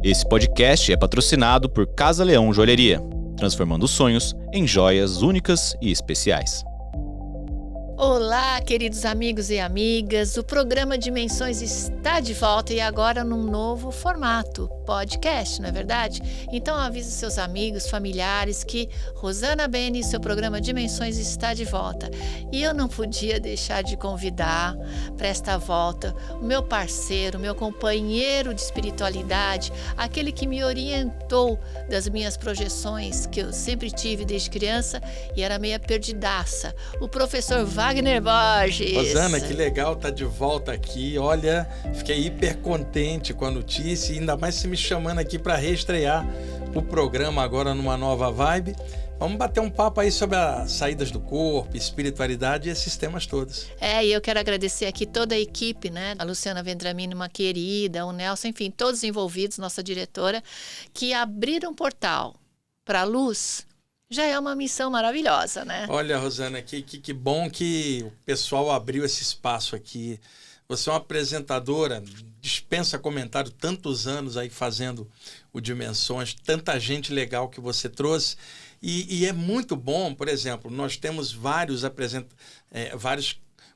Esse podcast é patrocinado por Casa Leão Joalheria, transformando sonhos em joias únicas e especiais. Olá, queridos amigos e amigas, o programa Dimensões está de volta e agora num novo formato, podcast, não é verdade? Então avise seus amigos, familiares que Rosana Bene e seu programa Dimensões está de volta. E eu não podia deixar de convidar para esta volta o meu parceiro, meu companheiro de espiritualidade, aquele que me orientou das minhas projeções que eu sempre tive desde criança e era meia perdidaça, o professor Wagner Borges. Rosana, que legal estar de volta aqui. Olha, fiquei hiper contente com a notícia e ainda mais se me chamando aqui para reestrear o programa agora numa nova vibe. Vamos bater um papo aí sobre as saídas do corpo, espiritualidade e esses temas todos. E eu quero agradecer aqui toda a equipe, né? A Luciana Vendramini, uma querida, o Nelson, enfim, todos envolvidos, nossa diretora, que abriram um portal para a luz. Já é uma missão maravilhosa, né? Olha, Rosana, que bom que o pessoal abriu esse espaço aqui. Você é uma apresentadora, dispensa comentário, tantos anos aí fazendo o Dimensões, tanta gente legal que você trouxe. E é muito bom, por exemplo, nós temos vários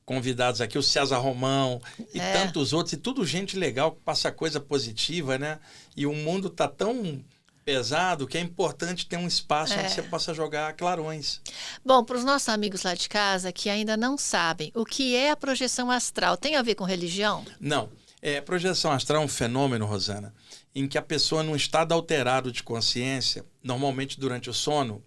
convidados aqui, o César Romão e tantos outros, e tudo gente legal que passa coisa positiva, né? E o mundo tá tão pesado que é importante ter um espaço onde você possa jogar clarões. Bom, para os nossos amigos lá de casa que ainda não sabem, o que é a projeção astral? Tem a ver com religião? Não. Projeção astral é um fenômeno, Rosana, em que a pessoa, num estado alterado de consciência, normalmente durante o sono,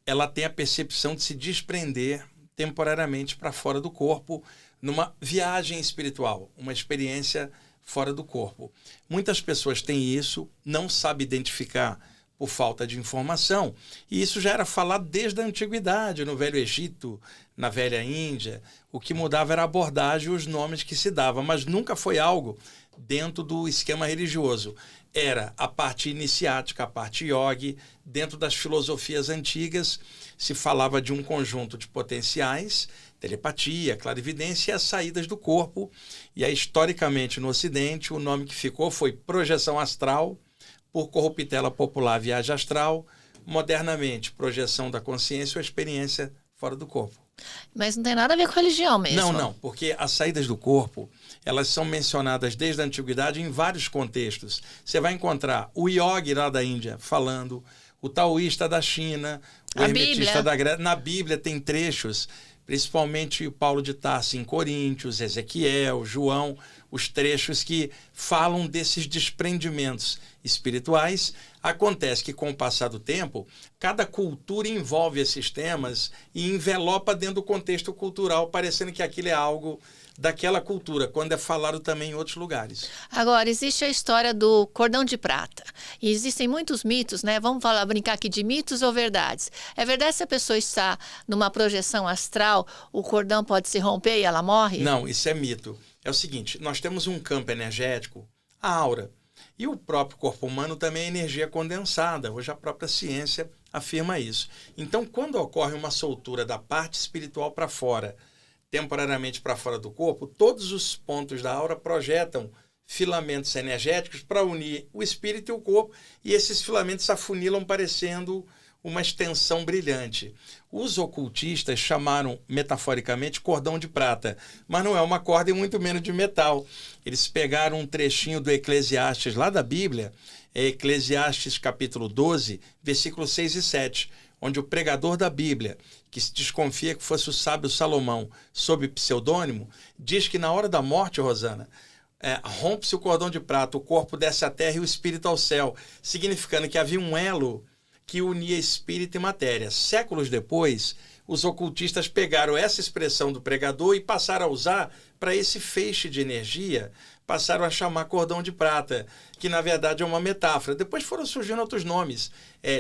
ela tem a percepção de se desprender temporariamente para fora do corpo numa viagem espiritual, uma experiência fora do corpo. Muitas pessoas têm isso, não sabem identificar por falta de informação, e isso já era falado desde a antiguidade, no Velho Egito, na Velha Índia. O que mudava era a abordagem e os nomes que se davam, mas nunca foi algo dentro do esquema religioso. Era a parte iniciática, a parte yogi. Dentro das filosofias antigas se falava de um conjunto de potenciais, telepatia, clarividência e as saídas do corpo. E aí, historicamente, no Ocidente, o nome que ficou foi projeção astral, por corruptela popular viagem astral, modernamente, projeção da consciência ou experiência fora do corpo. Mas não tem nada a ver com religião mesmo. Não, porque as saídas do corpo, elas são mencionadas desde a antiguidade em vários contextos. Você vai encontrar o yogi lá da Índia falando, o taoísta da China, o hermetista da Grécia. Na Bíblia tem trechos, principalmente o Paulo de Tarso em Coríntios, Ezequiel, João, os trechos que falam desses desprendimentos espirituais. Acontece que, com o passar do tempo, cada cultura envolve esses temas e envelopa dentro do contexto cultural, parecendo que aquilo é algo daquela cultura, quando é falado também em outros lugares. Agora, existe a história do cordão de prata. E existem muitos mitos, né? Vamos brincar aqui de mitos ou verdades. É verdade se a pessoa está numa projeção astral, o cordão pode se romper e ela morre? Não, isso é mito. É o seguinte, nós temos um campo energético, a aura, e o próprio corpo humano também é energia condensada. Hoje a própria ciência afirma isso. Então, quando ocorre uma soltura da parte espiritual para fora, temporariamente para fora do corpo, todos os pontos da aura projetam filamentos energéticos para unir o espírito e o corpo, e esses filamentos afunilam parecendo uma extensão brilhante. Os ocultistas chamaram, metaforicamente, cordão de prata, mas não é uma corda e muito menos de metal. Eles pegaram um trechinho do Eclesiastes, lá da Bíblia, Eclesiastes capítulo 12, versículos 6 e 7, onde o pregador da Bíblia, que se desconfia que fosse o sábio Salomão, sob pseudônimo, diz que na hora da morte, Rosana, rompe-se o cordão de prata, o corpo desce à terra e o espírito ao céu, significando que havia um elo que unia espírito e matéria. Séculos depois, os ocultistas pegaram essa expressão do pregador e passaram a usar para esse feixe de energia, passaram a chamar cordão de prata, que na verdade é uma metáfora. Depois foram surgindo outros nomes,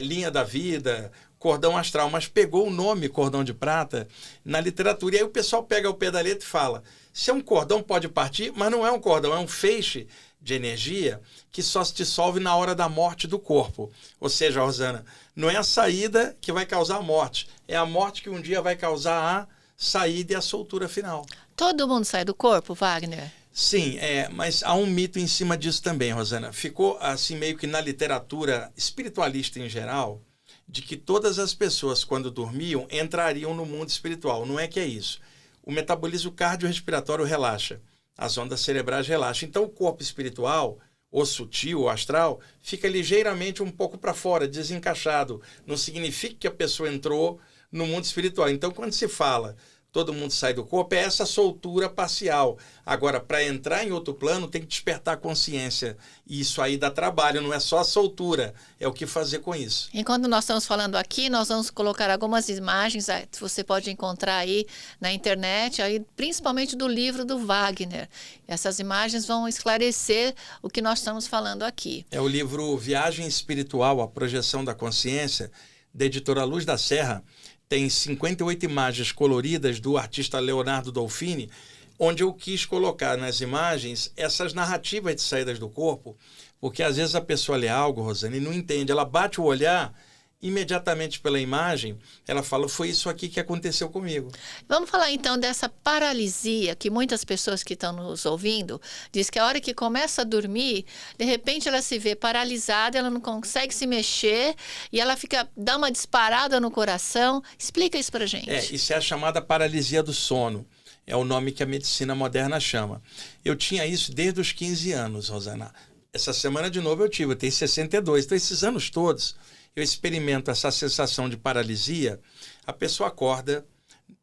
linha da vida, cordão astral, mas pegou o nome cordão de prata na literatura. E aí o pessoal pega o pé da letra e fala, se é um cordão pode partir, mas não é um cordão, é um feixe de energia que só se dissolve na hora da morte do corpo. Ou seja, Rosana, não é a saída que vai causar a morte, é a morte que um dia vai causar a saída e a soltura final. Todo mundo sai do corpo, Wagner? Sim, mas há um mito em cima disso também, Rosana. Ficou assim meio que na literatura espiritualista em geral, de que todas as pessoas, quando dormiam, entrariam no mundo espiritual. Não é que é isso. O metabolismo cardiorrespiratório relaxa, as ondas cerebrais relaxam. Então, o corpo espiritual, ou sutil, ou astral, fica ligeiramente um pouco para fora, desencaixado. Não significa que a pessoa entrou no mundo espiritual. Então, quando se fala todo mundo sai do corpo, é essa soltura parcial. Agora, para entrar em outro plano, tem que despertar a consciência. E isso aí dá trabalho, não é só a soltura, é o que fazer com isso. Enquanto nós estamos falando aqui, nós vamos colocar algumas imagens, você pode encontrar aí na internet, aí, principalmente do livro do Wagner. Essas imagens vão esclarecer o que nós estamos falando aqui. É o livro Viagem Espiritual, a Projeção da Consciência, da editora Luz da Serra. Tem 58 imagens coloridas do artista Leonardo Dolfini, onde eu quis colocar nas imagens essas narrativas de saídas do corpo, porque às vezes a pessoa lê algo, Rosane, e não entende. Ela bate o olhar, imediatamente pela imagem, ela fala, foi isso aqui que aconteceu comigo. Vamos falar então dessa paralisia que muitas pessoas que estão nos ouvindo diz que a hora que começa a dormir, de repente ela se vê paralisada, ela não consegue se mexer e ela dá uma disparada no coração. Explica isso pra gente. Isso é a chamada paralisia do sono. É o nome que a medicina moderna chama. Eu tinha isso desde os 15 anos, Rosana. Essa semana de novo eu tenho 62. Então esses anos todos eu experimento essa sensação de paralisia, a pessoa acorda,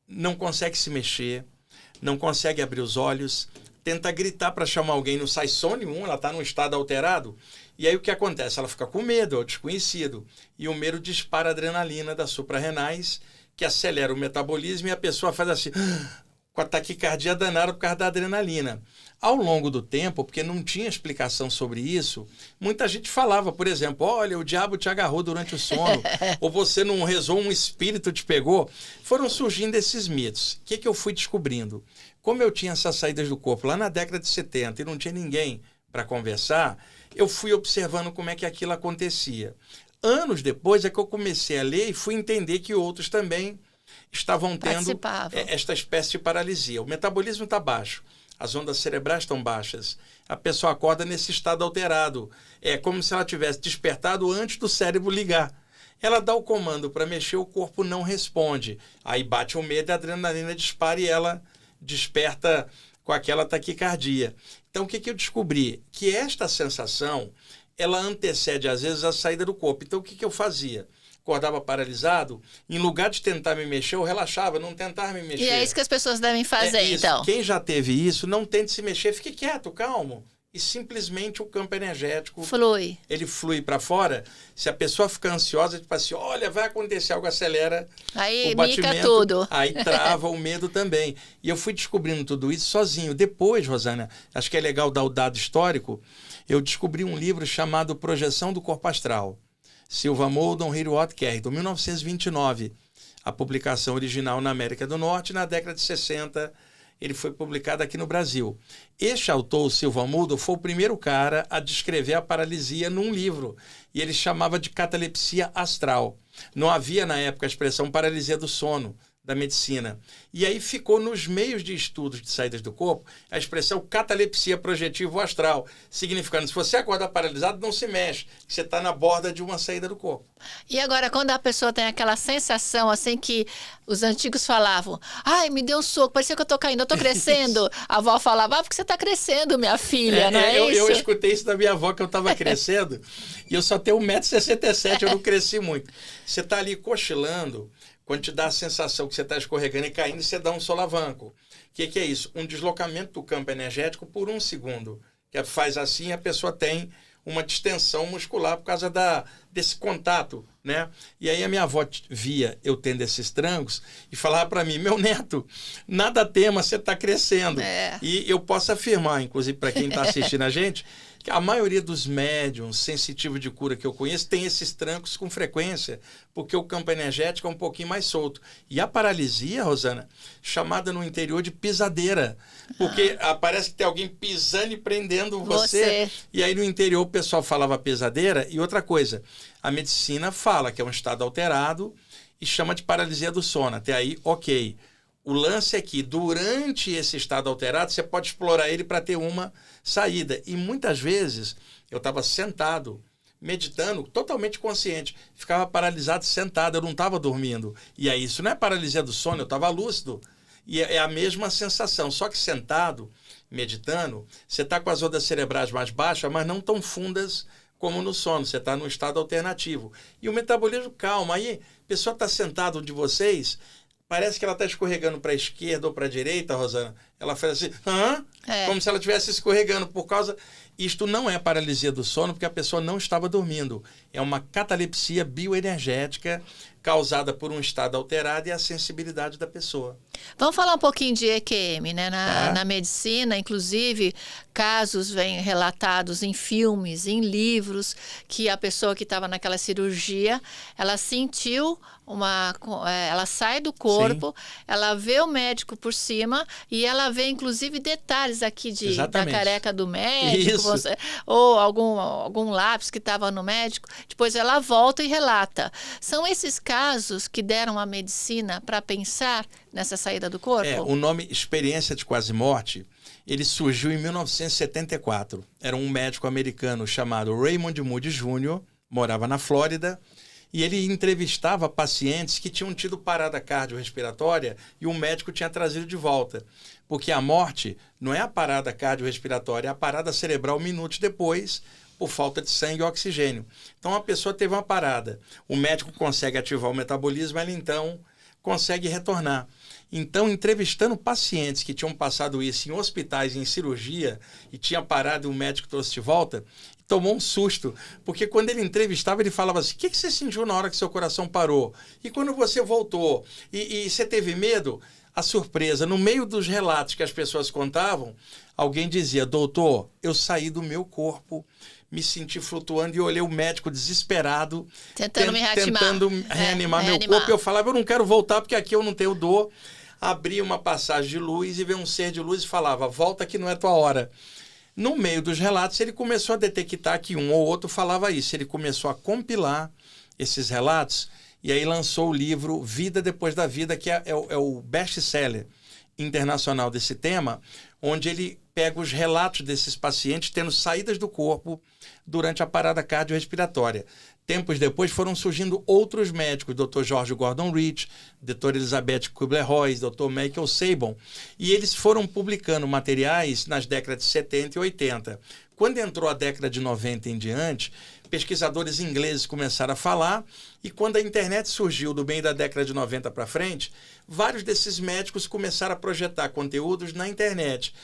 não consegue se mexer, não consegue abrir os olhos, tenta gritar para chamar alguém, não sai som nenhum, ela está num estado alterado. E aí o que acontece? Ela fica com medo, é o desconhecido. E o medo dispara a adrenalina das suprarrenais, que acelera o metabolismo e a pessoa faz assim, com a taquicardia danada por causa da adrenalina. Ao longo do tempo, porque não tinha explicação sobre isso, muita gente falava, por exemplo, olha, o diabo te agarrou durante o sono, ou você não rezou, um espírito te pegou. Foram surgindo esses mitos. O que eu fui descobrindo? Como eu tinha essas saídas do corpo lá na década de 70 e não tinha ninguém para conversar, eu fui observando como é que aquilo acontecia. Anos depois é que eu comecei a ler e fui entender que outros também estavam tendo esta espécie de paralisia. O metabolismo está baixo. As ondas cerebrais estão baixas. A pessoa acorda nesse estado alterado. É como se ela tivesse despertado antes do cérebro ligar. Ela dá o comando para mexer, o corpo não responde. Aí bate o medo, a adrenalina dispara e ela desperta com aquela taquicardia. Então, o que eu descobri? Que esta sensação, ela antecede, às vezes, a saída do corpo. Então, o que eu fazia? Acordava paralisado, em lugar de tentar me mexer, eu relaxava, não tentava me mexer. E é isso que as pessoas devem fazer, então. Quem já teve isso, não tente se mexer, fique quieto, calmo. E simplesmente o campo energético flui. Ele flui para fora. Se a pessoa fica ansiosa, tipo assim, olha, vai acontecer algo, acelera aí o batimento. Mica tudo. Aí trava o medo também. E eu fui descobrindo tudo isso sozinho. Depois, Rosana, acho que é legal dar o dado histórico, eu descobri um livro chamado Projeção do Corpo Astral. Silva Moldon, Hiruot Kerr, 1929. A publicação original na América do Norte, na década de 60, ele foi publicado aqui no Brasil. Este autor, o Silva Moldon, foi o primeiro cara a descrever a paralisia num livro. E ele chamava de catalepsia astral. Não havia, na época, a expressão paralisia do sono da medicina. E aí ficou nos meios de estudos de saídas do corpo a expressão catalepsia projetivo astral, significando, se você acorda paralisado, não se mexe, você está na borda de uma saída do corpo. E agora, quando a pessoa tem aquela sensação, assim, que os antigos falavam, ai, me deu um soco, parecia que eu estou caindo, eu estou crescendo. A avó falava, porque você está crescendo, minha filha, não é isso? Eu escutei isso da minha avó, que eu estava crescendo, e eu só tenho 1,67 m, eu não cresci muito. Você está ali cochilando, quando te dá a sensação que você está escorregando e caindo, você dá um solavanco. O que é isso? Um deslocamento do campo energético por 1 segundo. Que faz assim, a pessoa tem uma distensão muscular por causa desse contato, né? E aí a minha avó via eu tendo esses trancos e falava para mim, meu neto, nada tema, você está crescendo. E eu posso afirmar, inclusive para quem está assistindo a gente, que a maioria dos médiums sensitivos de cura que eu conheço tem esses trancos com frequência, porque o campo energético é um pouquinho mais solto. E a paralisia, Rosana, chamada no interior de pisadeira, porque parece que tem alguém pisando e prendendo você. E aí no interior o pessoal falava pesadeira. E outra coisa, a medicina fala que é um estado alterado e chama de paralisia do sono. Até aí, ok. O lance é que, durante esse estado alterado, você pode explorar ele para ter uma saída. E muitas vezes, eu estava sentado, meditando, totalmente consciente. Ficava paralisado sentado, eu não estava dormindo. E aí, isso não é paralisia do sono, eu estava lúcido. E é a mesma sensação, só que sentado, meditando, você está com as ondas cerebrais mais baixas, mas não tão fundas como no sono. Você está num estado alternativo. E o metabolismo calma. Aí, a pessoa está sentada onde vocês... Parece que ela está escorregando para a esquerda ou para a direita, Rosana. Ela faz assim, como se ela estivesse escorregando por causa... Isto não é paralisia do sono, porque a pessoa não estava dormindo. É uma catalepsia bioenergética causada por um estado alterado e a sensibilidade da pessoa. Vamos falar um pouquinho de EQM, né? Na medicina, inclusive, casos vêm relatados em filmes, em livros, que a pessoa que estava naquela cirurgia, ela sentiu ela sai do corpo, sim, ela vê o médico por cima e ela vê, inclusive, detalhes aqui da careca do médico, ou algum lápis que estava no médico. Depois ela volta e relata. São esses casos que deram à medicina para pensar nessa saída do corpo? O nome Experiência de Quase Morte, ele surgiu em 1974. Era um médico americano chamado Raymond Moody Jr., morava na Flórida, e ele entrevistava pacientes que tinham tido parada cardiorrespiratória e o médico tinha trazido de volta. Porque a morte não é a parada cardiorrespiratória, é a parada cerebral minutos depois, por falta de sangue e oxigênio. Então a pessoa teve uma parada. O médico consegue ativar o metabolismo, ela então consegue retornar. Então, entrevistando pacientes que tinham passado isso em hospitais, em cirurgia, e tinha parado e o médico trouxe de volta, tomou um susto, porque quando ele entrevistava, ele falava assim, o que você sentiu na hora que seu coração parou? E quando você voltou? E você teve medo? A surpresa, no meio dos relatos que as pessoas contavam, alguém dizia, doutor, eu saí do meu corpo, me senti flutuando e olhei o médico desesperado, tentando reanimar meu corpo. E eu falava, eu não quero voltar porque aqui eu não tenho dor. Abria uma passagem de luz e veio um ser de luz e falava, volta que não é tua hora. No meio dos relatos, ele começou a detectar que um ou outro falava isso. Ele começou a compilar esses relatos e aí lançou o livro Vida Depois da Vida, que é o best-seller internacional desse tema, onde ele pega os relatos desses pacientes tendo saídas do corpo durante a parada cardiorrespiratória. Tempos depois foram surgindo outros médicos, Dr. George Gordon Rich, Dr. Elizabeth Kubler-Ross, Dr. Michael Sabon, e eles foram publicando materiais nas décadas de 70 e 80. Quando entrou a década de 90 em diante, pesquisadores ingleses começaram a falar, e quando a internet surgiu do meio da década de 90 para frente, vários desses médicos começaram a projetar conteúdos na internet.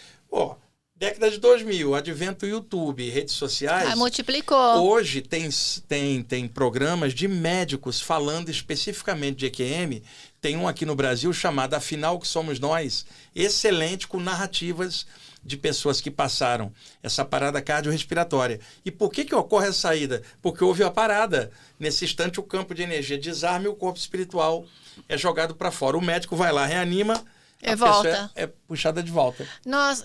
Década de 2000, advento do YouTube, redes sociais... multiplicou. Hoje tem programas de médicos falando especificamente de EQM. Tem um aqui no Brasil chamado Afinal que Somos Nós, excelente, com narrativas de pessoas que passaram essa parada cardiorrespiratória. E por que ocorre a saída? Porque houve a parada. Nesse instante, o campo de energia desarma e o corpo espiritual é jogado para fora. O médico vai lá, reanima... A pessoa é puxada de volta.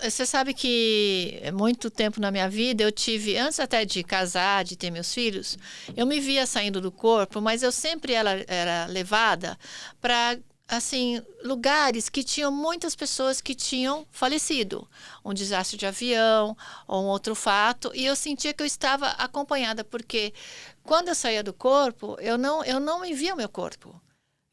Você sabe que muito tempo na minha vida eu tive, antes até de casar, de ter meus filhos, eu me via saindo do corpo, mas eu sempre era levada para lugares que tinham muitas pessoas que tinham falecido. Um desastre de avião ou um outro fato. E eu sentia que eu estava acompanhada, porque quando eu saía do corpo, eu não me via o meu corpo.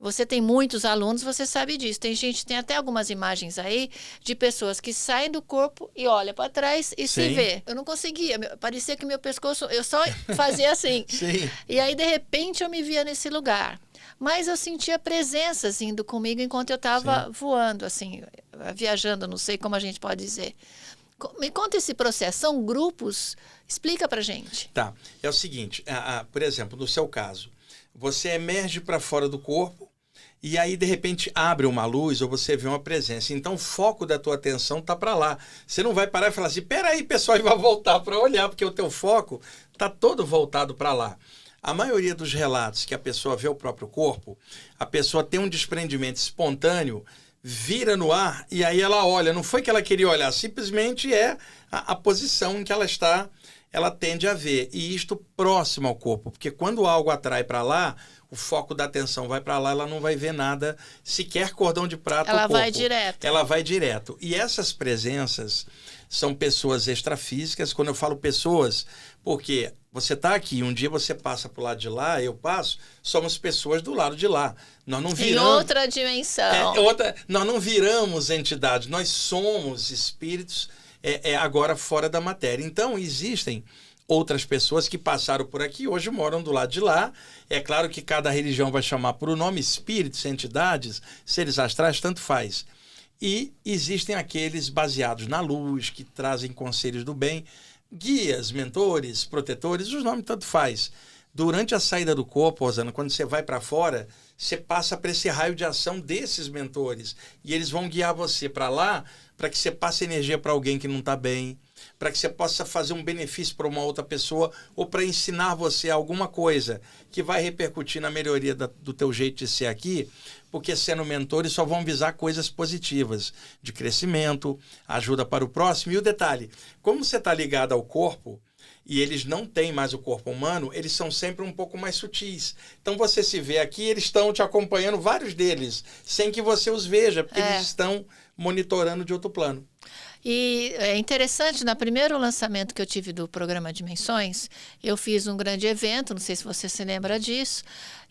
Você tem muitos alunos, você sabe disso. Tem até algumas imagens aí de pessoas que saem do corpo e olham para trás e se vê. Eu não conseguia, parecia que meu pescoço, eu só fazia assim. Sim. E aí, de repente, eu me via nesse lugar. Mas eu sentia presenças indo comigo enquanto eu estava voando, viajando, não sei como a gente pode dizer. Me conta esse processo, são grupos? Explica pra gente. Tá, é o seguinte, por exemplo, no seu caso, você emerge para fora do corpo, e aí, de repente, abre uma luz ou você vê uma presença. Então, o foco da tua atenção está para lá. Você não vai parar e falar assim, peraí, pessoal, e vai voltar para olhar, porque o teu foco está todo voltado para lá. A maioria dos relatos que a pessoa vê o próprio corpo, a pessoa tem um desprendimento espontâneo, vira no ar e aí ela olha. Não foi que ela queria olhar, simplesmente é a posição em que ela está, ela tende a ver. E isto próximo ao corpo, porque quando algo atrai para lá, o foco da atenção vai para lá, ela não vai ver nada, sequer cordão de prata. Ela vai direto. Ela vai direto. E essas presenças são pessoas extrafísicas. Quando eu falo pessoas, porque você está aqui, um dia você passa para o lado de lá, eu passo, somos pessoas do lado de lá. Nós não viramos... Em outra dimensão. Nós não viramos entidades, nós somos espíritos agora fora da matéria. Então, existem outras pessoas que passaram por aqui, hoje moram do lado de lá. É claro que cada religião vai chamar por um nome, espíritos, entidades, seres astrais, tanto faz. E existem aqueles baseados na luz, que trazem conselhos do bem, guias, mentores, protetores, os nomes tanto faz. Durante a saída do corpo, Rosana, quando você vai para fora, você passa para esse raio de ação desses mentores. E eles vão guiar você para lá, para que você passe energia para alguém que não está bem, para que você possa fazer um benefício para uma outra pessoa ou para ensinar você alguma coisa que vai repercutir na melhoria do teu jeito de ser aqui, porque sendo mentores só vão visar coisas positivas, de crescimento, ajuda para o próximo. E o detalhe, como você está ligado ao corpo, e eles não têm mais o corpo humano, eles são sempre um pouco mais sutis. Então você se vê aqui, eles estão te acompanhando, vários deles, sem que você os veja, porque eles estão monitorando de outro plano. E é interessante, no primeiro lançamento que eu tive do programa Dimensões, eu fiz um grande evento, não sei se você se lembra disso,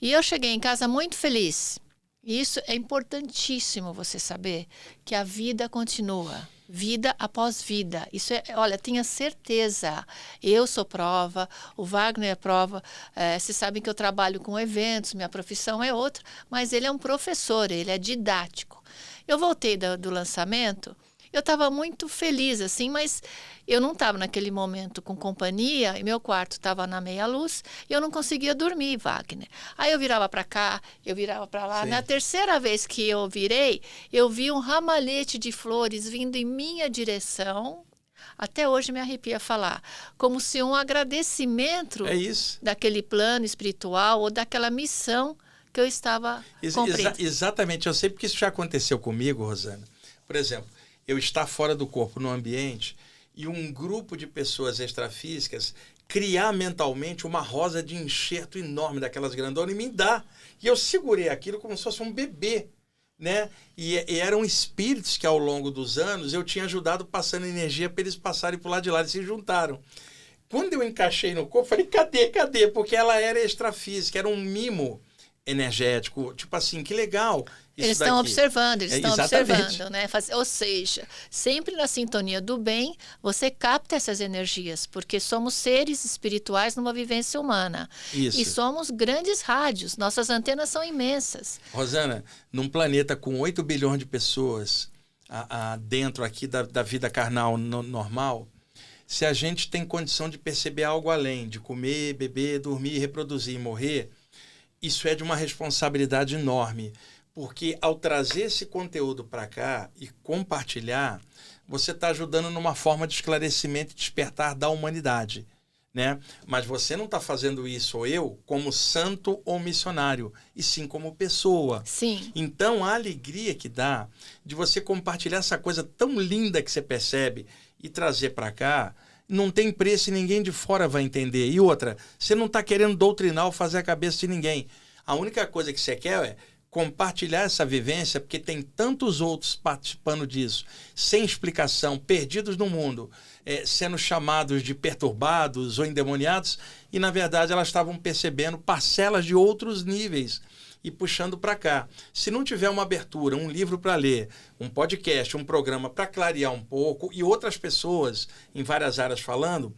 e eu cheguei em casa muito feliz. E isso é importantíssimo você saber, que a vida continua. Vida após vida. Isso olha, tenha certeza. Eu sou prova, o Wagner é prova. Vocês sabem que eu trabalho com eventos, minha profissão é outra, mas ele é um professor, ele é didático. Eu voltei do lançamento, eu estava muito feliz, assim, mas eu não estava naquele momento com companhia, e meu quarto estava na meia luz, e eu não conseguia dormir, Wagner. Aí eu virava para cá, eu virava para lá. Sim. Na terceira vez que eu virei, eu vi um ramalhete de flores vindo em minha direção. Até hoje me arrepia falar. Como se um agradecimento daquele plano espiritual ou daquela missão que eu estava cumprindo. Exatamente. Eu sei porque isso já aconteceu comigo, Rosana. Por exemplo, eu estar fora do corpo no ambiente e um grupo de pessoas extrafísicas criar mentalmente uma rosa de enxerto enorme daquelas grandonas e me dar. E eu segurei aquilo como se fosse um bebê, né? E eram espíritos que ao longo dos anos eu tinha ajudado passando energia para eles passarem para o lado de lá, eles se juntaram. Quando eu encaixei no corpo, falei, cadê? Porque ela era extrafísica, era um mimo energético, tipo assim, que legal. Eles estão observando, né? Ou seja, sempre na sintonia do bem, você capta essas energias, porque somos seres espirituais numa vivência humana. Isso. E somos grandes rádios, nossas antenas são imensas. Rosana, num planeta com 8 bilhões de pessoas dentro aqui da vida carnal normal, se a gente tem condição de perceber algo além, de comer, beber, dormir, reproduzir e morrer, isso é de uma responsabilidade enorme, porque ao trazer esse conteúdo para cá e compartilhar, você está ajudando numa forma de esclarecimento e despertar da humanidade, né? Mas você não está fazendo isso, ou eu, como santo ou missionário, e sim como pessoa. Sim. Então, a alegria que dá de você compartilhar essa coisa tão linda que você percebe e trazer para cá, não tem preço e ninguém de fora vai entender. E outra, você não está querendo doutrinar ou fazer a cabeça de ninguém. A única coisa que você quer é compartilhar essa vivência, porque tem tantos outros participando disso, sem explicação, perdidos no mundo, sendo chamados de perturbados ou endemoniados, e na verdade elas estavam percebendo parcelas de outros níveis e puxando para cá. Se não tiver uma abertura, um livro para ler, um podcast, um programa para clarear um pouco e outras pessoas em várias áreas falando,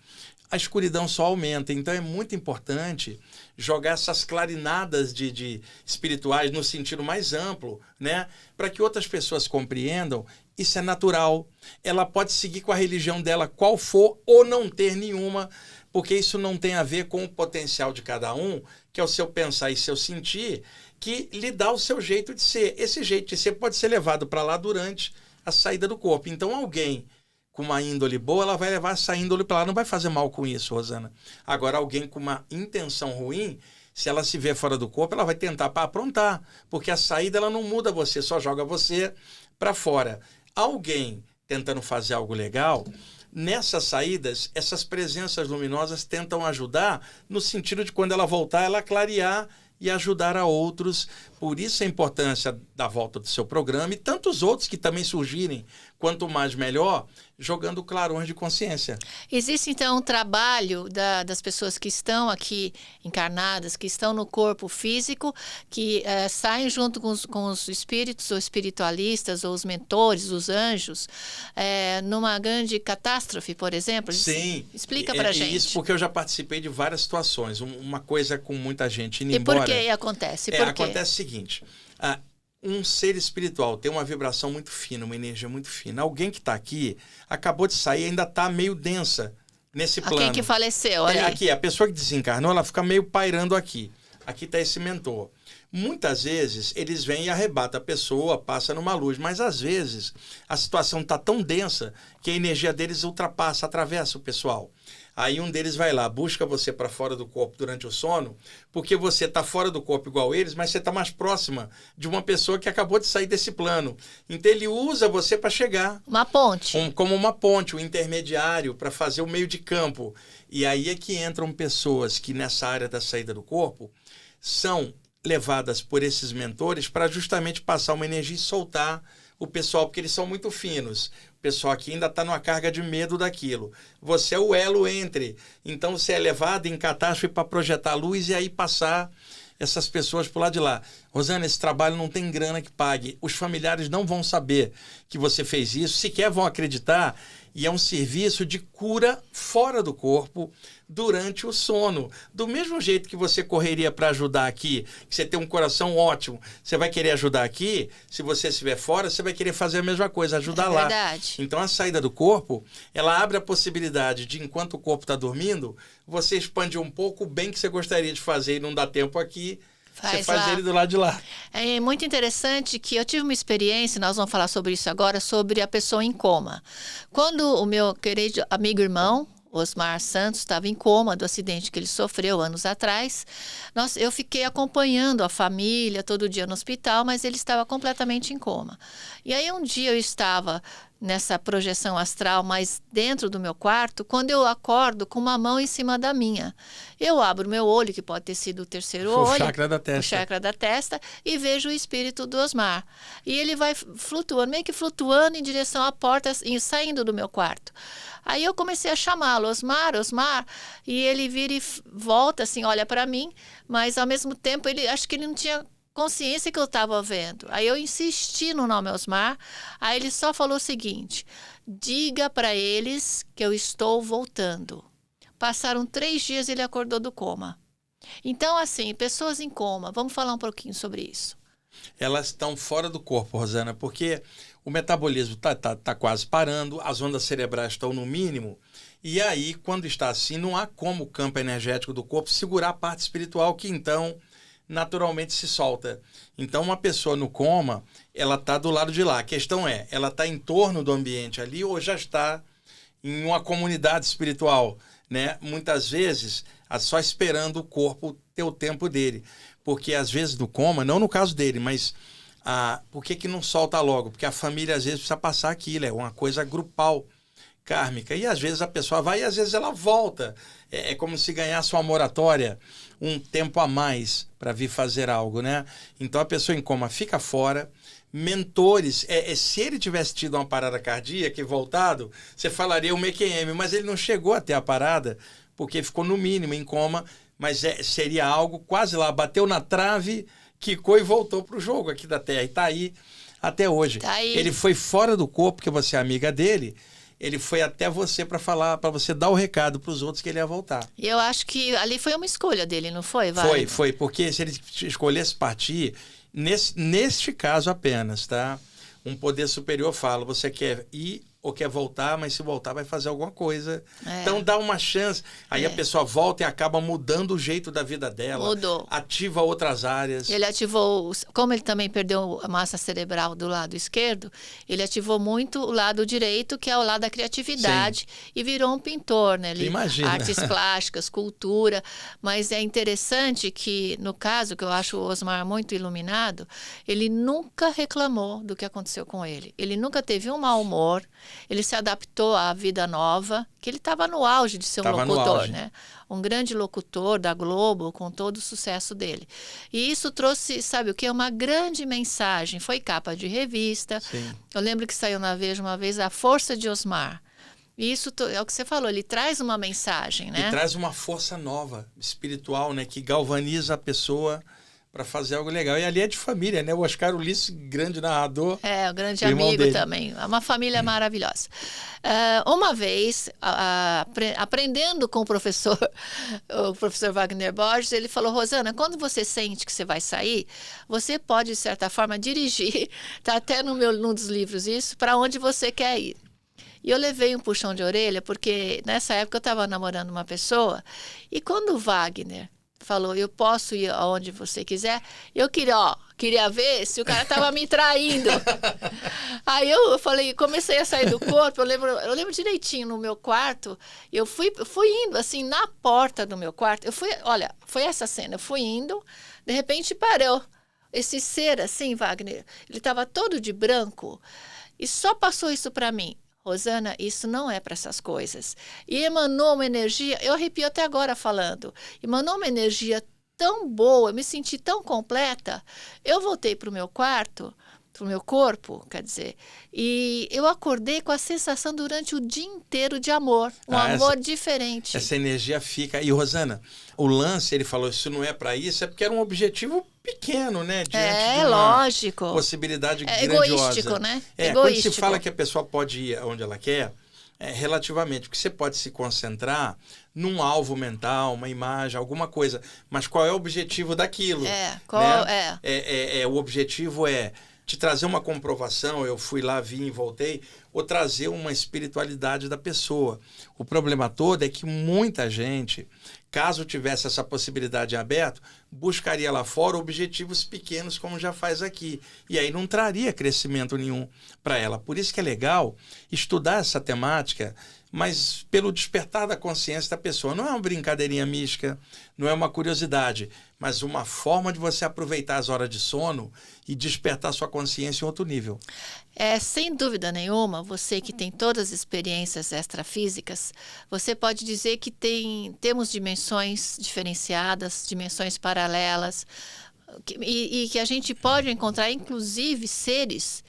a escuridão só aumenta. Então é muito importante jogar essas clarinadas de espirituais no sentido mais amplo, né? Para que outras pessoas compreendam. Isso é natural. Ela pode seguir com a religião dela qual for ou não ter nenhuma, porque isso não tem a ver com o potencial de cada um, que é o seu pensar e seu sentir, que lhe dá o seu jeito de ser. Esse jeito de ser pode ser levado para lá durante a saída do corpo. Então alguém com uma índole boa, ela vai levar essa índole para lá, não vai fazer mal com isso, Rosana. Agora, alguém com uma intenção ruim, se ela se vê fora do corpo, ela vai tentar para aprontar, porque a saída ela não muda você, só joga você para fora. Alguém tentando fazer algo legal, nessas saídas, essas presenças luminosas tentam ajudar no sentido de quando ela voltar, ela clarear e ajudar a outros. Por isso a importância da volta do seu programa e tantos outros que também surgirem, quanto mais melhor, jogando clarões de consciência. Existe, então, um trabalho das pessoas que estão aqui encarnadas, que estão no corpo físico, que saem junto com os espíritos, ou espiritualistas, ou os mentores, os anjos, numa grande catástrofe, por exemplo? Sim. Explica pra gente. Isso porque eu já participei de várias situações. Uma coisa com muita gente indo E embora... por que acontece? Por quê? Acontece o seguinte... um ser espiritual tem uma vibração muito fina, uma energia muito fina. Alguém que está aqui, acabou de sair, ainda está meio densa nesse plano. Quem que faleceu ali? Aqui, a pessoa que desencarnou, ela fica meio pairando aqui. Aqui está esse mentor. Muitas vezes, eles vêm e arrebatam a pessoa, passa numa luz. Mas, às vezes, a situação está tão densa que a energia deles ultrapassa, atravessa o pessoal. Aí um deles vai lá, busca você para fora do corpo durante o sono, porque você está fora do corpo igual eles, mas você está mais próxima de uma pessoa que acabou de sair desse plano. Então ele usa você para chegar. Uma ponte. Como uma ponte, um intermediário para fazer o meio de campo. E aí é que entram pessoas que nessa área da saída do corpo são levadas por esses mentores para justamente passar uma energia e soltar o pessoal, porque eles são muito finos. O pessoal aqui ainda está numa carga de medo daquilo. Você é o elo entre. Então você é levado em catástrofe para projetar a luz e aí passar essas pessoas para o lado de lá. Rosana, esse trabalho não tem grana que pague. Os familiares não vão saber que você fez isso, sequer vão acreditar. E é um serviço de cura fora do corpo durante o sono. Do mesmo jeito que você correria para ajudar aqui, que você tem um coração ótimo, você vai querer ajudar aqui, se você estiver fora, você vai querer fazer a mesma coisa, ajudar lá. Verdade. Então a saída do corpo, ela abre a possibilidade de, enquanto o corpo está dormindo, você expandir um pouco o bem que você gostaria de fazer e não dá tempo aqui, você faz ele do lado de lá. É muito interessante que eu tive uma experiência, nós vamos falar sobre isso agora, sobre a pessoa em coma. Quando o meu querido amigo e irmão, Osmar Santos, estava em coma do acidente que ele sofreu anos atrás, eu fiquei acompanhando a família todo dia no hospital, mas ele estava completamente em coma. E aí um dia eu estava nessa projeção astral, mas dentro do meu quarto, quando eu acordo com uma mão em cima da minha. Eu abro meu olho, que pode ter sido o terceiro olho. O chakra da testa. O chakra da testa, e vejo o espírito do Osmar. E ele vai flutuando, meio que flutuando em direção à porta, saindo do meu quarto. Aí eu comecei a chamá-lo, Osmar, Osmar, e ele vira e volta, assim, olha para mim, mas ao mesmo tempo, acho que ele não tinha consciência que eu estava vendo. Aí eu insisti no nome Osmar, aí ele só falou o seguinte: diga para eles que eu estou voltando. Passaram 3 dias e ele acordou do coma. Então, assim, pessoas em coma, vamos falar um pouquinho sobre isso. Elas estão fora do corpo, Rosana, porque o metabolismo tá quase parando, as ondas cerebrais estão no mínimo, e aí, quando está assim, não há como o campo energético do corpo segurar a parte espiritual, que então naturalmente se solta. Então, uma pessoa no coma, ela está do lado de lá. A questão é, ela está em torno do ambiente ali ou já está em uma comunidade espiritual, né? Muitas vezes, só esperando o corpo ter o tempo dele. Porque, às vezes, no coma, não no caso dele, mas por que não solta logo? Porque a família, às vezes, precisa passar aquilo, é uma coisa grupal, kármica. E, às vezes, a pessoa vai e, às vezes, ela volta. É como se ganhasse uma moratória, um tempo a mais para vir fazer algo, né? Então, a pessoa em coma fica fora. Mentores, se ele tivesse tido uma parada cardíaca e voltado, você falaria um EQM, mas ele não chegou até a parada, porque ficou no mínimo em coma, mas seria algo quase lá, bateu na trave, quicou e voltou para o jogo aqui da Terra, e está aí até hoje. Tá aí. Ele foi fora do corpo, porque você é amiga dele, ele foi até você para falar, para você dar o recado para os outros que ele ia voltar. E eu acho que ali foi uma escolha dele, não foi? Foi, porque se ele escolhesse partir, neste caso apenas, tá? Um poder superior fala, você quer ir ou quer voltar, mas se voltar vai fazer alguma coisa. Então dá uma chance. Aí a pessoa volta e acaba mudando o jeito da vida dela. Mudou. Ativa outras áreas. Ele ativou, como ele também perdeu a massa cerebral do lado esquerdo, ele ativou muito o lado direito, que é o lado da criatividade. Sim. E virou um pintor, né? Ele, imagina. Artes plásticas, cultura. Mas é interessante que, no caso, que eu acho o Osmar muito iluminado, ele nunca reclamou do que aconteceu com ele. Ele nunca teve um mau humor. ele se adaptou à vida nova, que ele estava no auge de ser um locutor, né? Um grande locutor da Globo, com todo o sucesso dele. E isso trouxe, sabe o que? Uma grande mensagem. Foi capa de revista. Sim. Eu lembro que saiu na Veja uma vez A Força de Osmar. E isso é o que você falou, ele traz uma mensagem, né? E traz uma força nova, espiritual, né? Que galvaniza a pessoa para fazer algo legal. E ali é de família, né? O Oscar Ulisses, grande narrador. É, um grande amigo também. É uma família maravilhosa. Uma vez, aprendendo com o professor Wagner Borges, ele falou: Rosana, quando você sente que você vai sair, você pode, de certa forma, dirigir, está até num dos livros isso, para onde você quer ir. E eu levei um puxão de orelha, porque nessa época eu estava namorando uma pessoa, e quando o Wagner falou, eu posso ir aonde você quiser, eu queria ver se o cara estava me traindo. Aí eu falei, comecei a sair do corpo, eu lembro direitinho, no meu quarto, eu fui indo, assim, na porta do meu quarto, foi essa cena, eu fui indo, de repente parou. Esse ser, assim, Wagner, ele estava todo de branco, e só passou isso para mim. Rosana, isso não é para essas coisas. E emanou uma energia, eu arrepio até agora falando, emanou uma energia tão boa, eu me senti tão completa. Eu voltei para o meu quarto, para o meu corpo, quer dizer, e eu acordei com a sensação durante o dia inteiro de amor, amor diferente. Essa energia fica. E, Rosana, o lance, ele falou, isso não é para isso, é porque era um objetivo pequeno, né? Diante de uma lógico. Possibilidade grandiosa. Egoístico, né? Quando se fala que a pessoa pode ir onde ela quer, relativamente, porque você pode se concentrar num alvo mental, uma imagem, alguma coisa, mas qual é o objetivo daquilo? O objetivo é te trazer uma comprovação, eu fui lá, vim e voltei, ou trazer uma espiritualidade da pessoa. O problema todo é que muita gente, caso tivesse essa possibilidade aberta, buscaria lá fora objetivos pequenos, como já faz aqui. E aí não traria crescimento nenhum para ela. Por isso que é legal estudar essa temática, mas pelo despertar da consciência da pessoa. Não é uma brincadeirinha mística, não é uma curiosidade, mas uma forma de você aproveitar as horas de sono e despertar sua consciência em outro nível. Sem dúvida nenhuma, você que tem todas as experiências extrafísicas, você pode dizer que temos dimensões diferenciadas, dimensões paralelas, e que a gente pode encontrar, inclusive, seres